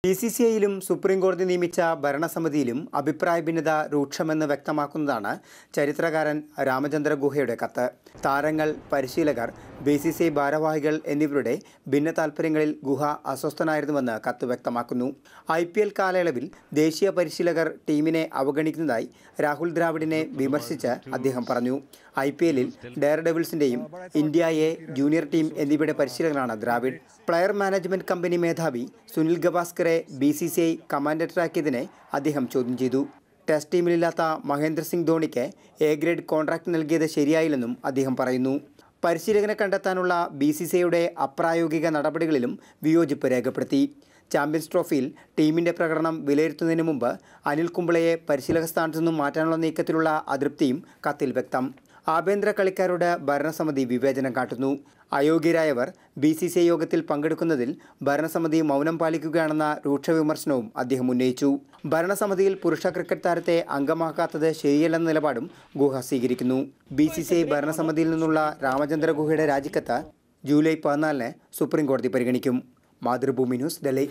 BCCIയിലും supreme കോടതി നിയമിച്ച ഭരണസമിതിയിലും അഭിപ്രായ ഭിന്നത രൂക്ഷമെന്ന് വ്യക്തമാക്കുന്നതാണ് ചരിത്രകാരൻ രാമചന്ദ്ര ഗുഹയുടെ കത്ത്. താരങ്ങൾ, പരിശീലകർ, BCCI ഭാരവാഹികൾ എന്നിവരുടെ ഭിന്ന താൽപര്യങ്ങളിൽ ഗുഹ അസ്വസ്ഥനായിരുന്നുവെന്ന് കത്ത് വ്യക്തമാക്കുന്നു. IPL കാലയളവിൽ ദേശീയ പരിശീലകർ ടീമിനെ അവഗണിക്കുന്നതായി രാഹുൽ ദ്രാവിഡിനെ വിമർശിച്ച് അദ്ദേഹം പറഞ്ഞു. IPLൽ ഡെയർ ഡെവിൾസിന്റെയും ഇന്ത്യ എ ജൂനിയർ ടീം എന്നിവയുടെ പരിശീലകനാണ് ദ്രാവിഡ്. പ്ലെയർ മാനേജ്മെന്റ് കമ്പനി മേധാവി സുനിൽ ഗവാസ്കറെ BCCI കമാൻഡേറ്ററാക്കിയതിനെ അദ്ദേഹം ചോദ്യം ചെയ്തു. ടെസ്റ്റ് ടീമിലില്ലാത്ത മഹേന്ദ്ര സിംഗ് ധോണിക്ക് A ഗ്രേഡ് കോൺട്രാക്ട് നൽകിയത് ശരിയായില്ലെന്നും അദ്ദേഹം പറയുന്നു. പരിശീലകനെ കണ്ടെത്താനുള്ള BCCIയുടെ അപ്രായോഗിക നടപടികളിലും വിയോജിപ്പ് രേഖപ്പെടുത്തി. ചാമ്പ്യൻസ് ട്രോഫിയിൽ ടീമിന്റെ പ്രകടനം വിലയിരുത്തുന്നതിന് മുമ്പ് അനിൽ കുംബ്ലെയെ പരിശീലക സ്ഥാനത്തു നിന്നും മാറ്റാനുള്ള നീക്കത്തിലുള്ള അതൃപ്തിയും കത്തിൽ വ്യക്തം. ആഭ്യന്തര കളിക്കാരോട് ഭരണസമിതി വിവേചനം കാട്ടുന്നു. അയോഗ്യരായവർ BCCI യോഗത്തിൽ പങ്കെടുക്കുന്നതിൽ ഭരണസമിതി മൗനം പാലിക്കുകയാണെന്ന രൂക്ഷ വിമർശനവും അദ്ദേഹം ഉന്നയിച്ചു. ഭരണസമിതിയിൽ പുരുഷ ക്രിക്കറ്റ് താരത്തെ അംഗമാക്കാത്തത് ശരിയല്ലെന്ന നിലപാടും ഗുഹ സ്വീകരിക്കുന്നു. BCCI ഭരണസമിതിയിൽ നിന്നുള്ള രാമചന്ദ്ര ഗുഹയുടെ രാജിക്കത്ത് ജൂലൈ 14 സുപ്രീം കോടതി പരിഗണിക്കും. മാതൃഭൂമി ന്യൂസ്, ഡൽഹി.